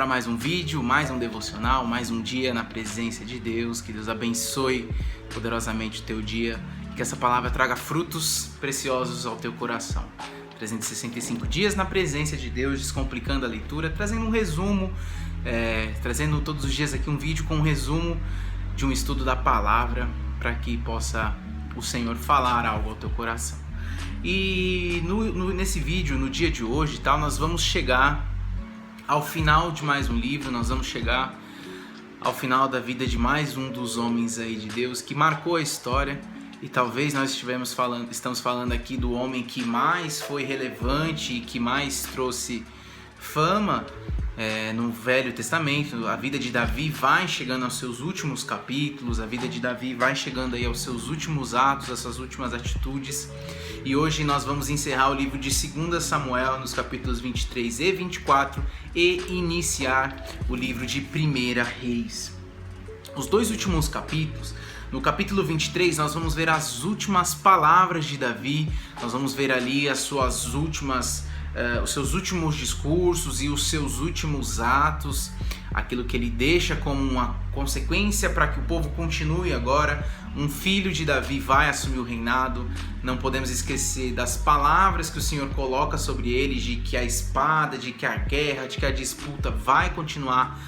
para mais um vídeo, mais um devocional, mais um dia na presença de Deus. Que Deus abençoe poderosamente o teu dia, que essa palavra traga frutos preciosos ao teu coração. 365 dias na presença de Deus, descomplicando a leitura, trazendo um resumo, trazendo todos os dias aqui um vídeo com um resumo de um estudo da palavra, para que possa o Senhor falar algo ao teu coração. E nesse vídeo, no dia de hoje, nós vamos chegar ao final de mais um livro, nós vamos chegar ao final da vida de mais um dos homens aí de Deus que marcou a história. E talvez nós estamos falando aqui do homem que mais foi relevante e que mais trouxe fama no Velho Testamento. A vida de Davi vai chegando aos seus últimos capítulos, a vida de Davi vai chegando aí aos seus últimos atos, às suas últimas atitudes. E hoje nós vamos encerrar o livro de 2 Samuel nos capítulos 23 e 24 e iniciar o livro de 1 Reis. Os dois últimos capítulos, no capítulo 23 nós vamos ver as últimas palavras de Davi, nós vamos ver ali os seus últimos discursos e os seus últimos atos, aquilo que ele deixa como uma consequência para que o povo continue agora. Um filho de Davi vai assumir o reinado. Não podemos esquecer das palavras que o Senhor coloca sobre ele, de que a espada, de que a guerra, de que a disputa vai continuar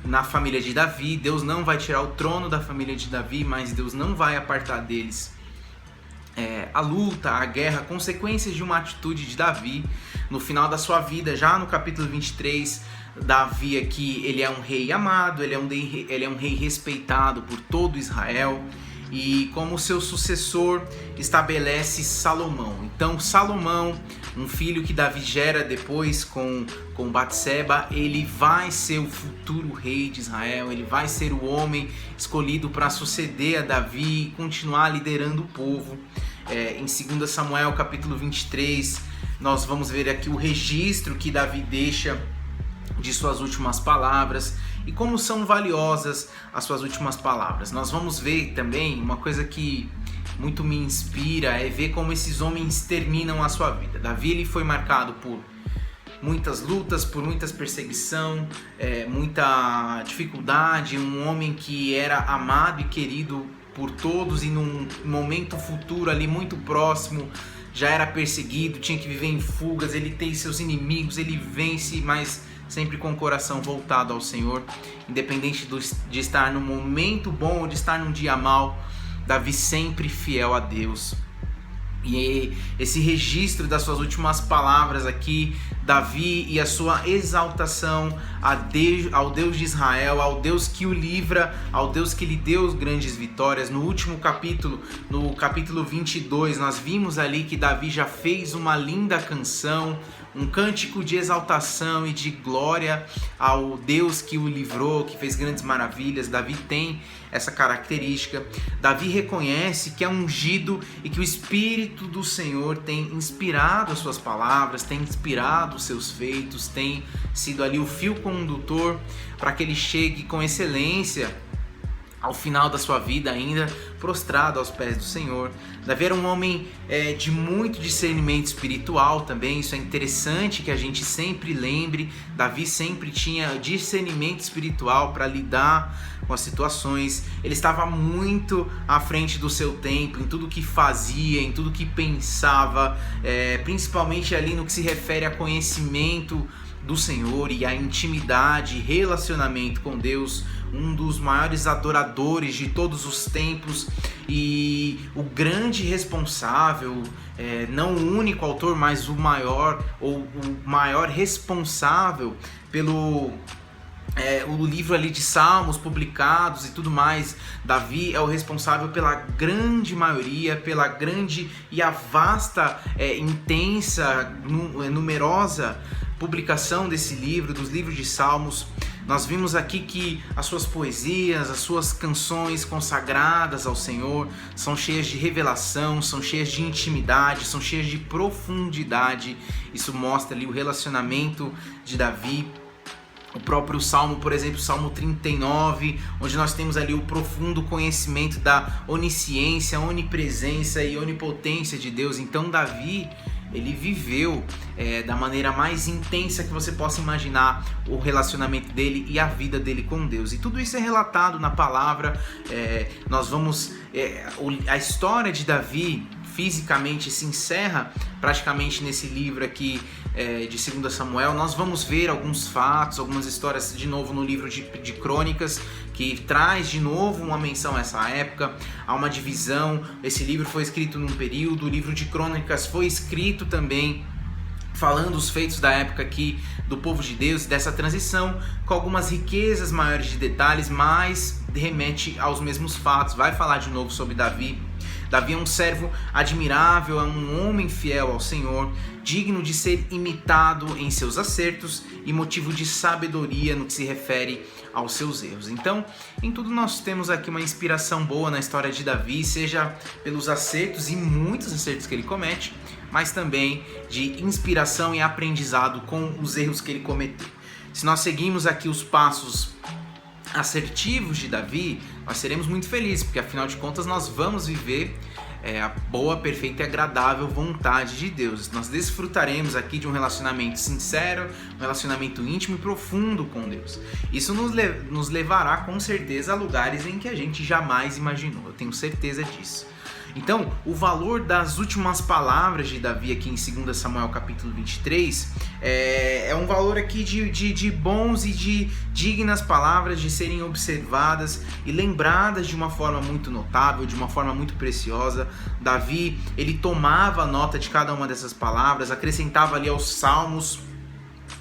na família de Davi. Deus não vai tirar o trono da família de Davi, mas Deus não vai apartar deles a luta, a guerra, consequências de uma atitude de Davi no final da sua vida. Já no capítulo 23, Davi aqui, ele é um rei amado, ele é um rei respeitado por todo Israel, e como seu sucessor estabelece Salomão. Então Salomão, um filho que Davi gera depois com Batseba, ele vai ser o futuro rei de Israel, ele vai ser o homem escolhido para suceder a Davi e continuar liderando o povo. Em 2 Samuel capítulo 23, nós vamos ver aqui o registro que Davi deixa de suas últimas palavras e como são valiosas as suas últimas palavras. Nós vamos ver também uma coisa que muito me inspira, é ver como esses homens terminam a sua vida. Davi, ele foi marcado por muitas lutas, por muitas perseguição, muita dificuldade, um homem que era amado e querido por todos, e num momento futuro ali muito próximo já era perseguido, tinha que viver em fugas, ele tem seus inimigos, ele vence, mas sempre com o coração voltado ao Senhor, independente de estar num momento bom ou de estar num dia mau. Davi sempre fiel a Deus. E esse registro das suas últimas palavras aqui, Davi e a sua exaltação ao Deus de Israel, ao Deus que o livra, ao Deus que lhe deu grandes vitórias. No último capítulo, no capítulo 22, nós vimos ali que Davi já fez uma linda canção, um cântico de exaltação e de glória ao Deus que o livrou, que fez grandes maravilhas. Davi tem essa característica. Davi reconhece que é ungido e que o Espírito do Senhor tem inspirado as suas palavras, tem inspirado os seus feitos, tem sido ali o fio condutor para que ele chegue com excelência ao final da sua vida ainda prostrado aos pés do Senhor. Davi era um homem de muito discernimento espiritual também. Isso é interessante que a gente sempre lembre. Davi sempre tinha discernimento espiritual para lidar com as situações. Ele estava muito à frente do seu tempo, em tudo que fazia, em tudo que pensava, principalmente ali no que se refere a conhecimento do Senhor e a intimidade, relacionamento com Deus. Um dos maiores adoradores de todos os tempos e o grande responsável, não o único autor, mas o maior responsável pelo o livro ali de Salmos publicados e tudo mais. Davi é o responsável pela grande maioria, pela grande e a vasta, intensa, numerosa publicação desse livro, dos livros de Salmos. Nós vimos aqui que as suas poesias, as suas canções consagradas ao Senhor são cheias de revelação, são cheias de intimidade, são cheias de profundidade. Isso mostra ali o relacionamento de Davi. O próprio Salmo, por exemplo, Salmo 39, onde nós temos ali o profundo conhecimento da onisciência, onipresença e onipotência de Deus. Então Davi, ele viveu da maneira mais intensa que você possa imaginar o relacionamento dele e a vida dele com Deus. E tudo isso é relatado na palavra. Nós vamos... a história de Davi fisicamente se encerra praticamente nesse livro aqui de 2 Samuel. Nós vamos ver alguns fatos, algumas histórias de novo no livro de Crônicas, que traz de novo uma menção a essa época. Há uma divisão, esse livro foi escrito num período, o livro de Crônicas foi escrito também falando os feitos da época aqui do povo de Deus, dessa transição, com algumas riquezas maiores de detalhes, mas remete aos mesmos fatos. Vai falar de novo sobre Davi. Davi é um servo admirável, é um homem fiel ao Senhor, digno de ser imitado em seus acertos e motivo de sabedoria no que se refere aos seus erros. Então, em tudo nós temos aqui uma inspiração boa na história de Davi, seja pelos acertos e muitos acertos que ele comete, mas também de inspiração e aprendizado com os erros que ele cometeu. Se nós seguimos aqui os passos assertivos de Davi, nós seremos muito felizes, porque afinal de contas nós vamos viver a boa, perfeita e agradável vontade de Deus. Nós desfrutaremos aqui de um relacionamento sincero, um relacionamento íntimo e profundo com Deus. Isso nos levará com certeza a lugares em que a gente jamais imaginou, eu tenho certeza disso. Então, o valor das últimas palavras de Davi aqui em 2 Samuel capítulo 23 é um valor aqui de bons e de dignas palavras de serem observadas e lembradas de uma forma muito notável, de uma forma muito preciosa. Davi, ele tomava nota de cada uma dessas palavras, acrescentava ali aos salmos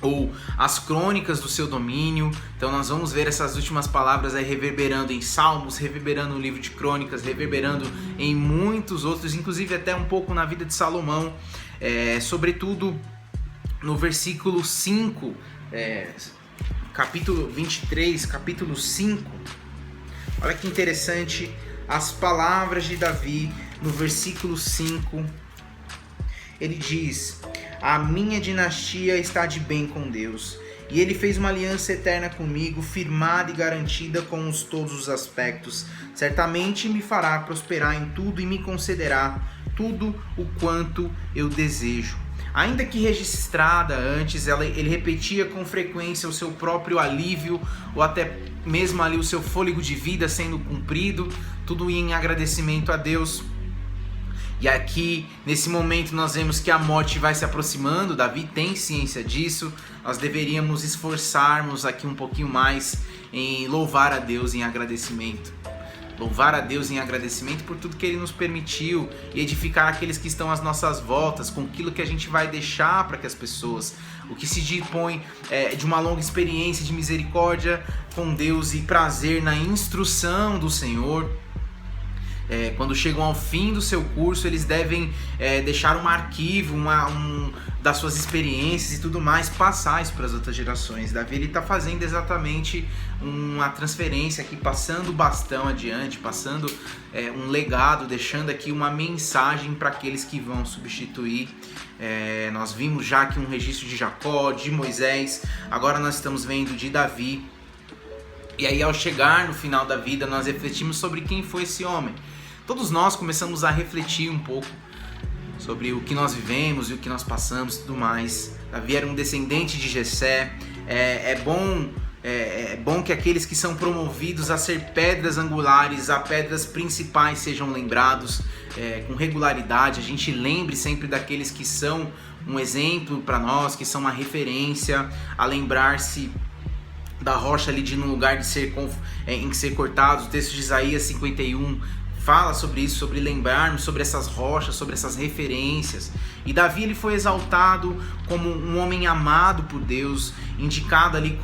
ou as crônicas do seu domínio. Então nós vamos ver essas últimas palavras aí reverberando em Salmos, reverberando no livro de Crônicas, reverberando em muitos outros, inclusive até um pouco na vida de Salomão, sobretudo no versículo 5, capítulo 23, capítulo 5. Olha que interessante as palavras de Davi no versículo 5. Ele diz: a minha dinastia está de bem com Deus, e ele fez uma aliança eterna comigo, firmada e garantida com todos os aspectos. Certamente me fará prosperar em tudo e me concederá tudo o quanto eu desejo. Ainda que registrada antes, ele repetia com frequência o seu próprio alívio, ou até mesmo ali o seu fôlego de vida sendo cumprido, tudo em agradecimento a Deus. E aqui, nesse momento, nós vemos que a morte vai se aproximando. Davi tem ciência disso. Nós deveríamos esforçarmos aqui um pouquinho mais em louvar a Deus em agradecimento. Louvar a Deus em agradecimento por tudo que Ele nos permitiu e edificar aqueles que estão às nossas voltas, com aquilo que a gente vai deixar para que as pessoas, o que se dispõe de uma longa experiência de misericórdia com Deus e prazer na instrução do Senhor. Quando chegam ao fim do seu curso, eles devem deixar um arquivo das suas experiências e tudo mais, passar isso para as outras gerações. Davi está fazendo exatamente uma transferência aqui, passando o bastão adiante, passando um legado, deixando aqui uma mensagem para aqueles que vão substituir. Nós vimos já aqui um registro de Jacó, de Moisés, agora nós estamos vendo de Davi. E aí, ao chegar no final da vida, nós refletimos sobre quem foi esse homem. Todos nós começamos a refletir um pouco sobre o que nós vivemos e o que nós passamos e tudo mais. Davi era um descendente de Jessé. É bom que aqueles que são promovidos a ser pedras angulares, a pedras principais, sejam lembrados com regularidade. A gente lembre sempre daqueles que são um exemplo para nós, que são uma referência, a lembrar-se da rocha ali de um lugar em que ser cortados. O texto de Isaías 51 fala sobre isso, sobre lembrarmos sobre essas rochas, sobre essas referências. E Davi, ele foi exaltado como um homem amado por Deus, indicado ali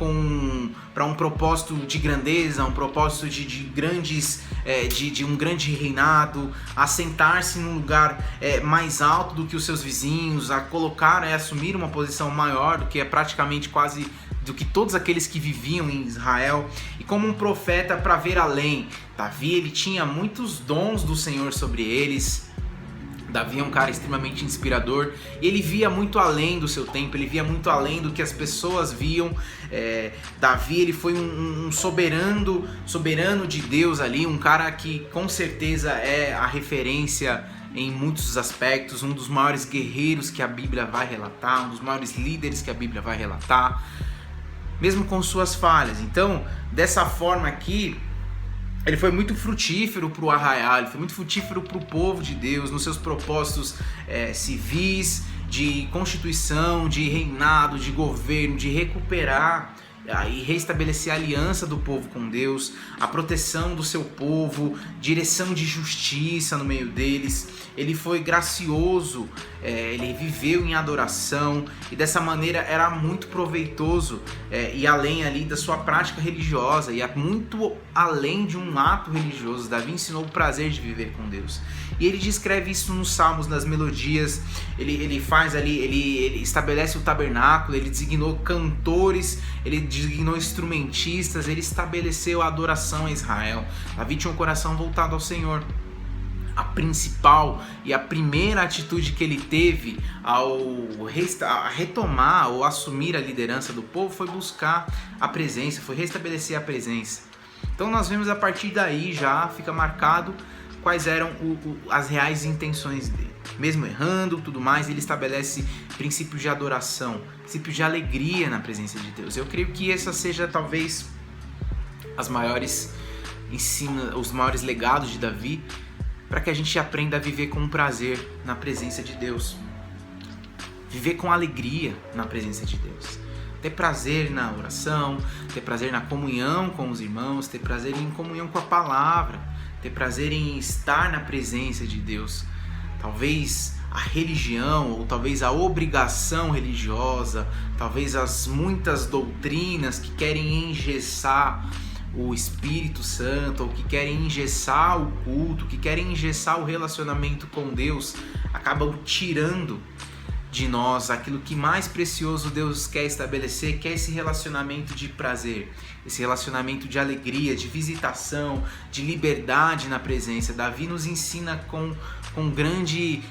para um propósito de grandeza, um propósito de um grande reinado, a sentar-se num lugar mais alto do que os seus vizinhos, a assumir uma posição maior do que praticamente quase do que todos aqueles que viviam em Israel, e como um profeta para ver além. Davi, ele tinha muitos dons do Senhor sobre eles. Davi é um cara extremamente inspirador, e ele via muito além do seu tempo, ele via muito além do que as pessoas viam. Davi, ele foi um soberano de Deus ali, um cara que com certeza é a referência em muitos aspectos, um dos maiores guerreiros que a Bíblia vai relatar, um dos maiores líderes que a Bíblia vai relatar, mesmo com suas falhas. Então, dessa forma aqui, ele foi muito frutífero para o arraial, ele foi muito frutífero para o povo de Deus, nos seus propósitos civis, de constituição, de reinado, de governo, de recuperar e restabelecer a aliança do povo com Deus, a proteção do seu povo, direção de justiça no meio deles. Ele foi gracioso, ele viveu em adoração e dessa maneira era muito proveitoso e além ali da sua prática religiosa e muito além de um ato religioso. Davi ensinou o prazer de viver com Deus. E ele descreve isso nos salmos, nas melodias, ele faz ali, ele estabelece o tabernáculo, ele designou cantores, ele designou instrumentistas, ele estabeleceu a adoração a Israel. Davi tinha um coração voltado ao Senhor. A principal e a primeira atitude que ele teve ao retomar ou assumir a liderança do povo foi buscar a presença, foi restabelecer a presença. Então nós vemos a partir daí já fica marcado quais eram as reais intenções dele. Mesmo errando, tudo mais, ele estabelece princípios de adoração, princípios de alegria na presença de Deus. Eu creio que essa seja talvez os maiores legados de Davi, para que a gente aprenda a viver com prazer na presença de Deus. Viver com alegria na presença de Deus. Ter prazer na oração, ter prazer na comunhão com os irmãos, ter prazer em comunhão com a palavra, ter prazer em estar na presença de Deus. Talvez a religião, ou talvez a obrigação religiosa, talvez as muitas doutrinas que querem engessar o Espírito Santo, ou que querem engessar o culto, que querem engessar o relacionamento com Deus, acabam tirando de nós aquilo que mais precioso Deus quer estabelecer, que é esse relacionamento de prazer, esse relacionamento de alegria, de visitação, de liberdade na presença. Davi nos ensina com grande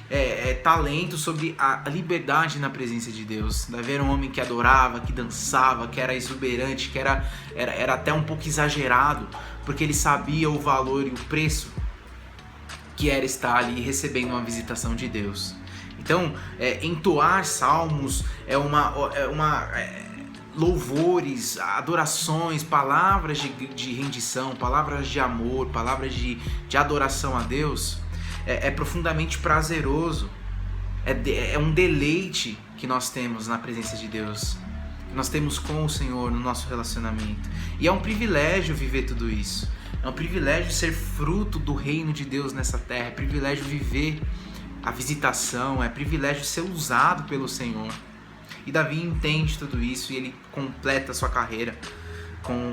talento sobre a liberdade na presença de Deus. Davi era um homem que adorava, que dançava, que era exuberante, que era até um pouco exagerado, porque ele sabia o valor e o preço que era estar ali recebendo uma visitação de Deus. Então, entoar salmos louvores, adorações, palavras de rendição, palavras de amor, palavras de adoração a Deus, é profundamente prazeroso, é um deleite que nós temos na presença de Deus, que nós temos com o Senhor no nosso relacionamento. E é um privilégio viver tudo isso, é um privilégio ser fruto do reino de Deus nessa terra, é privilégio viver a visitação, é privilégio ser usado pelo Senhor. E Davi entende tudo isso e ele completa a sua carreira com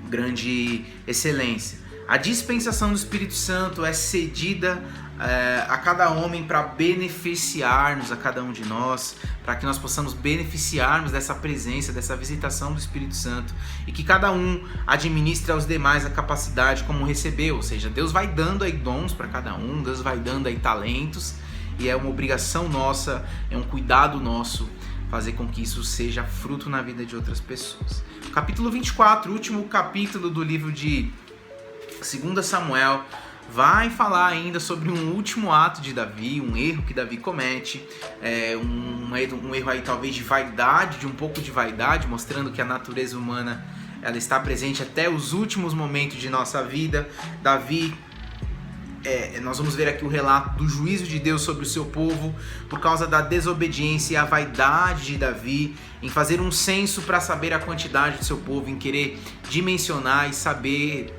grande excelência. A dispensação do Espírito Santo é cedida a cada homem para beneficiar-nos, a cada um de nós, para que nós possamos beneficiarmos dessa presença, dessa visitação do Espírito Santo, e que cada um administre aos demais a capacidade como recebeu. Ou seja, Deus vai dando aí dons para cada um, Deus vai dando aí talentos, e é uma obrigação nossa, é um cuidado nosso fazer com que isso seja fruto na vida de outras pessoas. Capítulo 24, último capítulo do livro de 2 Samuel, vai falar ainda sobre um último ato de Davi, um erro que Davi comete, um erro aí talvez de vaidade, de um pouco de vaidade, mostrando que a natureza humana ela está presente até os últimos momentos de nossa vida. Davi, nós vamos ver aqui o relato do juízo de Deus sobre o seu povo, por causa da desobediência e a vaidade de Davi em fazer um censo para saber a quantidade do seu povo, em querer dimensionar e saber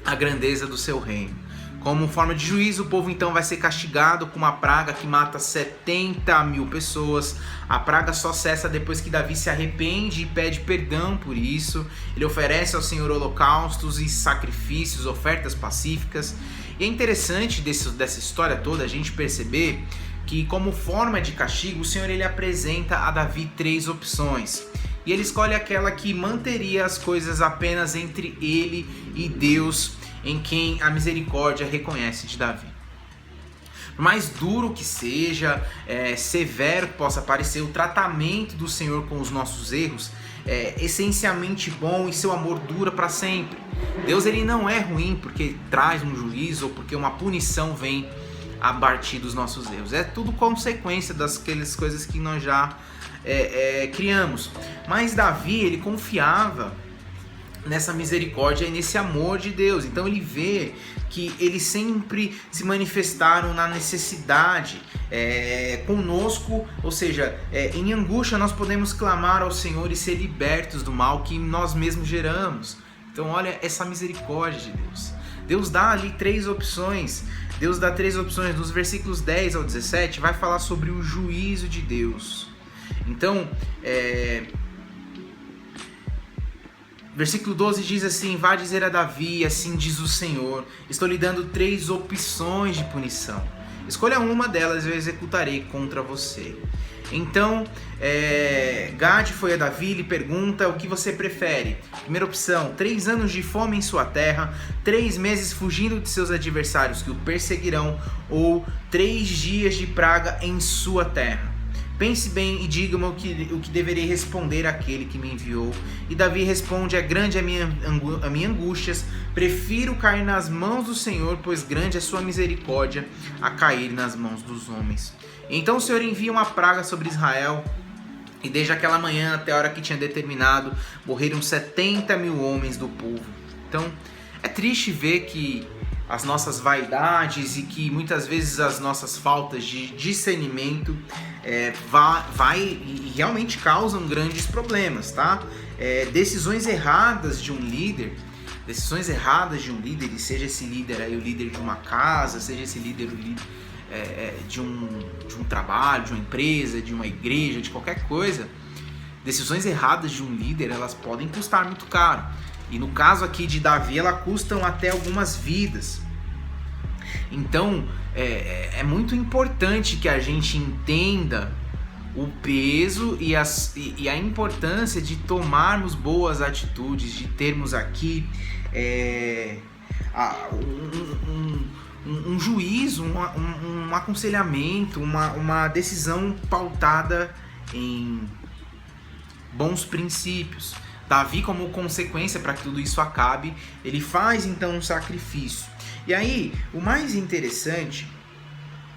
a grandeza do seu reino. Como forma de juízo, o povo então vai ser castigado com uma praga que mata 70.000 pessoas. A praga só cessa depois que Davi se arrepende e pede perdão por isso. Ele oferece ao Senhor holocaustos e sacrifícios, ofertas pacíficas. E é interessante dessa história toda a gente perceber que, como forma de castigo, o Senhor ele apresenta a Davi 3 opções. E ele escolhe aquela que manteria as coisas apenas entre ele e Deus, em quem a misericórdia reconhece de Davi. Por mais duro que seja, severo que possa parecer, o tratamento do Senhor com os nossos erros é essencialmente bom e seu amor dura para sempre. Deus ele não é ruim porque traz um juízo ou porque uma punição vem a partir dos nossos erros. É tudo consequência daquelas coisas que nós já criamos. Mas Davi, ele confiava nessa misericórdia e nesse amor de Deus. Então ele vê que eles sempre se manifestaram na necessidade conosco, ou seja, em angústia nós podemos clamar ao Senhor e ser libertos do mal que nós mesmos geramos. Então olha essa misericórdia de Deus. Deus dá ali 3 opções. Deus dá 3 opções. Nos versículos 10 ao 17 vai falar sobre o juízo de Deus. Então, versículo 12 diz assim: vá dizer a Davi, assim diz o Senhor, estou lhe dando 3 opções de punição. Escolha uma delas e eu executarei contra você. Então, Gade foi a Davi e lhe pergunta: o que você prefere? Primeira opção: 3 anos de fome em sua terra, 3 meses fugindo de seus adversários que o perseguirão, ou 3 dias de praga em sua terra. Pense bem e diga-me o que deverei responder àquele que me enviou. E Davi responde: é grande a minha angústia, prefiro cair nas mãos do Senhor, pois grande é sua misericórdia a cair nas mãos dos homens. Então o Senhor envia uma praga sobre Israel, e desde aquela manhã até a hora que tinha determinado, morreram 70.000 homens do povo. Então é triste ver que as nossas vaidades e que muitas vezes as nossas faltas de discernimento vai e realmente causam grandes problemas, tá? Decisões erradas de um líder, e seja esse líder aí o líder de uma casa, seja esse líder o líder de um trabalho, de uma empresa, de uma igreja, de qualquer coisa. Decisões erradas de um líder, elas podem custar muito caro. E no caso aqui de Davi, elas custam até algumas vidas. Então, é muito importante que a gente entenda o peso e a importância de tomarmos boas atitudes, de termos aqui um juízo, um aconselhamento, uma decisão pautada em bons princípios. Davi, como consequência para que tudo isso acabe, ele faz então um sacrifício. E aí, o mais interessante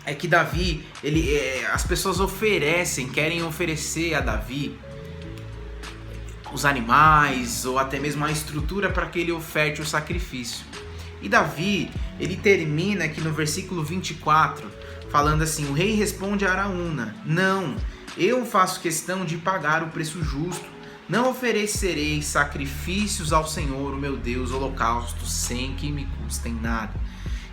é que Davi, as pessoas querem oferecer a Davi os animais ou até mesmo a estrutura para que ele oferte o sacrifício. E Davi, ele termina aqui no versículo 24, falando assim: o rei responde a Araúna: não, eu faço questão de pagar o preço justo. Não oferecerei sacrifícios ao Senhor, o meu Deus, holocaustos, sem que me custem nada.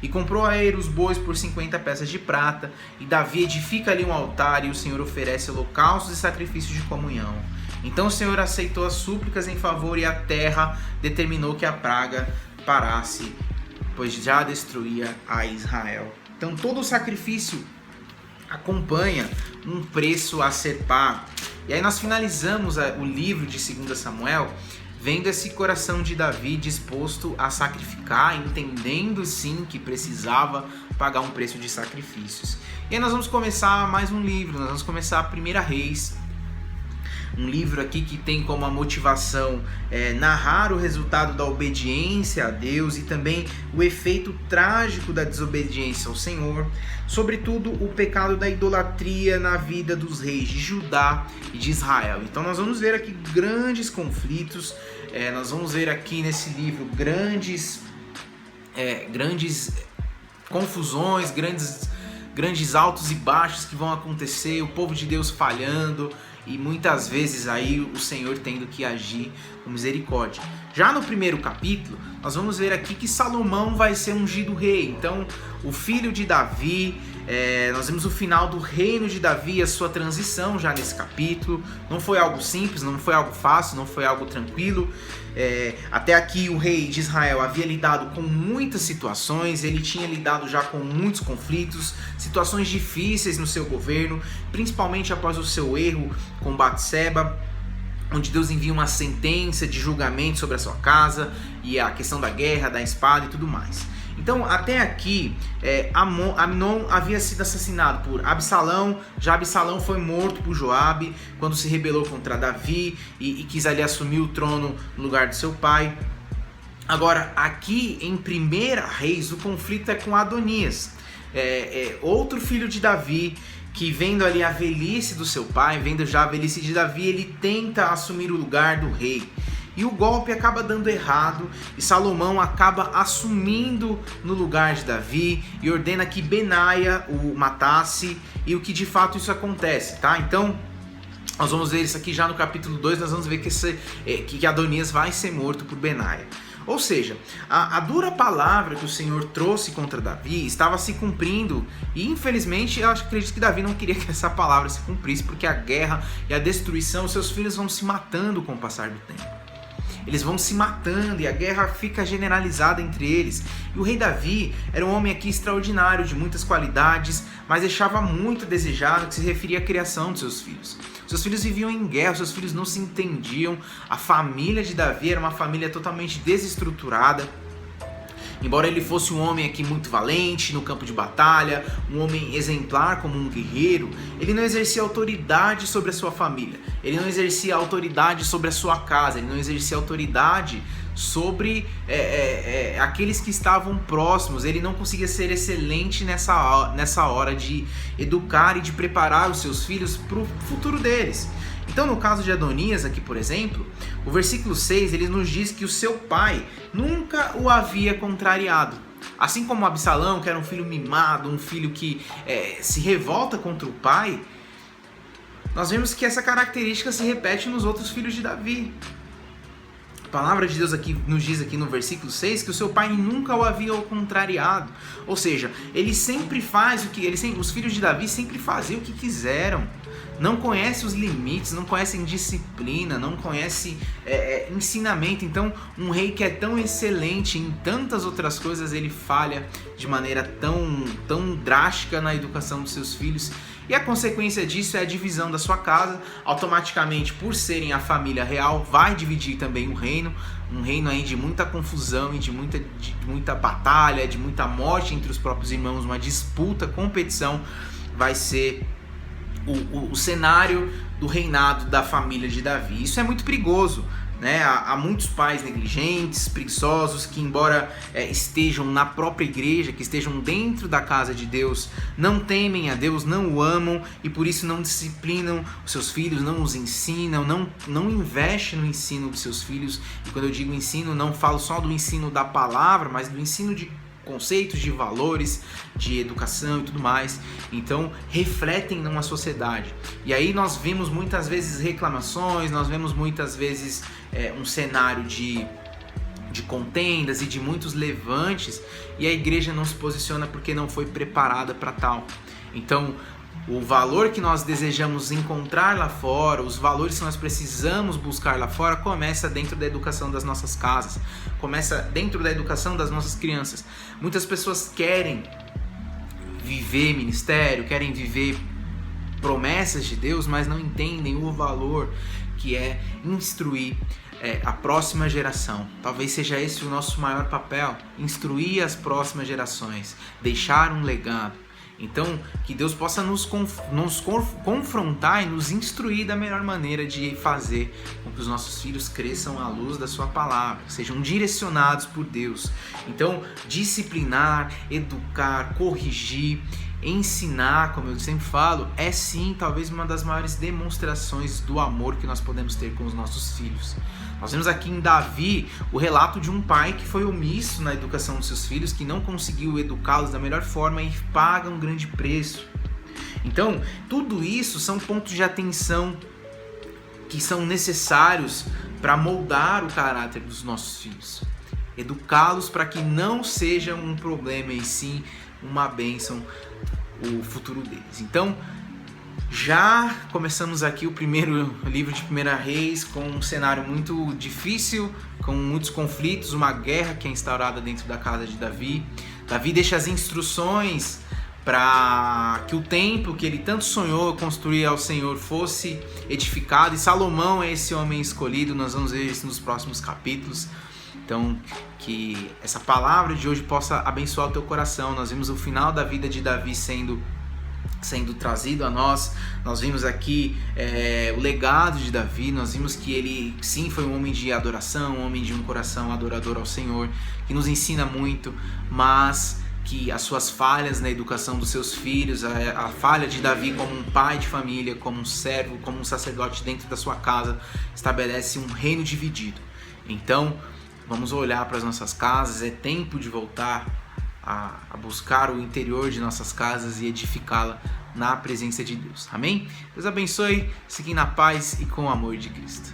E comprou a ele os bois por 50 peças de prata, e Davi edifica ali um altar, e o Senhor oferece holocaustos e sacrifícios de comunhão. Então o Senhor aceitou as súplicas em favor, e a terra determinou que a praga parasse, pois já destruía a Israel. Então todo o sacrifício acompanha um preço a ser pago. E aí nós finalizamos o livro de 2 Samuel vendo esse coração de Davi disposto a sacrificar, entendendo sim que precisava pagar um preço de sacrifícios. E aí nós vamos começar mais um livro, nós vamos começar a 1 Reis. Um livro aqui que tem como a motivação narrar o resultado da obediência a Deus e também o efeito trágico da desobediência ao Senhor, sobretudo o pecado da idolatria na vida dos reis de Judá e de Israel. Então nós vamos ver aqui grandes conflitos, nós vamos ver aqui nesse livro grandes confusões, grandes altos e baixos que vão acontecer, o povo de Deus falhando, e muitas vezes aí o Senhor tendo que agir com misericórdia. Já no primeiro capítulo, nós vamos ver aqui que Salomão vai ser ungido rei. Então, o filho de Davi, nós vemos o final do reino de Davi, a sua transição já nesse capítulo. Não foi algo simples, não foi algo fácil, não foi algo tranquilo. Até aqui o rei de Israel havia lidado com muitas situações, ele tinha lidado já com muitos conflitos, situações difíceis no seu governo, principalmente após o seu erro com Batseba, onde Deus envia uma sentença de julgamento sobre a sua casa e a questão da guerra, da espada e tudo mais. Então, até aqui, Amnon havia sido assassinado por Absalão. Já Absalão foi morto por Joabe quando se rebelou contra Davi e quis ali assumir o trono no lugar de seu pai. Agora, aqui em 1 Reis, o conflito é com Adonias. outro filho de Davi, que vendo ali a velhice do seu pai, vendo já a velhice de Davi, ele tenta assumir o lugar do rei. E o golpe acaba dando errado, e Salomão acaba assumindo no lugar de Davi e ordena que Benaia o matasse, e o que de fato isso acontece, tá? Então, nós vamos ver isso aqui já no capítulo 2, nós vamos ver que Adonias vai ser morto por Benaia. Ou seja, a dura palavra que o Senhor trouxe contra Davi estava se cumprindo, e infelizmente eu acredito que Davi não queria que essa palavra se cumprisse, porque a guerra e a destruição, os seus filhos vão se matando com o passar do tempo. Eles vão se matando e a guerra fica generalizada entre eles. E o rei Davi era um homem aqui extraordinário, de muitas qualidades, mas deixava muito a desejar no que se referia à criação de seus filhos. Seus filhos viviam em guerra, seus filhos não se entendiam. A família de Davi era uma família totalmente desestruturada. Embora ele fosse um homem aqui muito valente no campo de batalha, um homem exemplar como um guerreiro, ele não exercia autoridade sobre a sua família, ele não exercia autoridade sobre a sua casa, ele não exercia autoridade sobre aqueles que estavam próximos. Ele não conseguia ser excelente nessa hora de educar e de preparar os seus filhos para o futuro deles. Então, no caso de Adonias aqui, por exemplo, o versículo 6, ele nos diz que o seu pai nunca o havia contrariado. Assim como Absalão, que era um filho mimado, um filho que se revolta contra o pai, nós vemos que essa característica se repete nos outros filhos de Davi. A palavra de Deus aqui nos diz aqui no versículo 6 que o seu pai nunca o havia contrariado. Ou seja, ele sempre faz os filhos de Davi sempre faziam o que quiseram. Não conhece os limites, não conhecem disciplina, não conhece ensinamento. Então, um rei que é tão excelente em tantas outras coisas, ele falha de maneira tão drástica na educação dos seus filhos. E a consequência disso é a divisão da sua casa. Automaticamente, por serem a família real, vai dividir também o reino. Um reino aí de muita confusão e de muita batalha, de muita morte entre os próprios irmãos, uma disputa, competição, vai ser o cenário do reinado da família de Davi. Isso é muito perigoso, né? Há muitos pais negligentes, preguiçosos, que embora estejam na própria igreja, que estejam dentro da casa de Deus, não temem a Deus, não o amam e por isso não disciplinam os seus filhos, não os ensinam, não investem no ensino dos seus filhos. E quando eu digo ensino, não falo só do ensino da palavra, mas do ensino de conceitos, de valores, de educação e tudo mais. Então refletem numa sociedade. E aí nós vemos muitas vezes reclamações, nós vemos muitas vezes um cenário de contendas e de muitos levantes, e a igreja não se posiciona porque não foi preparada para tal. Então o valor que nós desejamos encontrar lá fora, os valores que nós precisamos buscar lá fora, começa dentro da educação das nossas casas, começa dentro da educação das nossas crianças. Muitas pessoas querem viver ministério, querem viver promessas de Deus, mas não entendem o valor que é instruir a próxima geração. Talvez seja esse o nosso maior papel, instruir as próximas gerações, deixar um legado. Então, que Deus possa nos confrontar e nos instruir da melhor maneira de fazer com que os nossos filhos cresçam à luz da sua palavra, sejam direcionados por Deus. Então, disciplinar, educar, corrigir, ensinar, como eu sempre falo, é sim talvez uma das maiores demonstrações do amor que nós podemos ter com os nossos filhos. Nós vemos aqui em Davi o relato de um pai que foi omisso na educação dos seus filhos, que não conseguiu educá-los da melhor forma e paga um grande preço. Então, tudo isso são pontos de atenção que são necessários para moldar o caráter dos nossos filhos. Educá-los para que não seja um problema, e sim uma bênção o futuro deles. Então, já começamos aqui o primeiro livro de 1 Reis com um cenário muito difícil, com muitos conflitos, uma guerra que é instaurada dentro da casa de Davi. Davi deixa as instruções para que o templo que ele tanto sonhou construir ao Senhor fosse edificado, e Salomão é esse homem escolhido. Nós vamos ver isso nos próximos capítulos. Então, que essa palavra de hoje possa abençoar o teu coração. Nós vimos o final da vida de Davi sendo trazido a nós. Nós vimos aqui o legado de Davi. Nós vimos que ele sim foi um homem de adoração, um homem de um coração adorador ao Senhor, que nos ensina muito, mas que as suas falhas na educação dos seus filhos, a falha de Davi como um pai de família, como um servo, como um sacerdote dentro da sua casa, estabelece um reino dividido. Então, vamos olhar para as nossas casas, é tempo de voltar a buscar o interior de nossas casas e edificá-la na presença de Deus. Amém? Deus abençoe, seguindo na paz e com o amor de Cristo.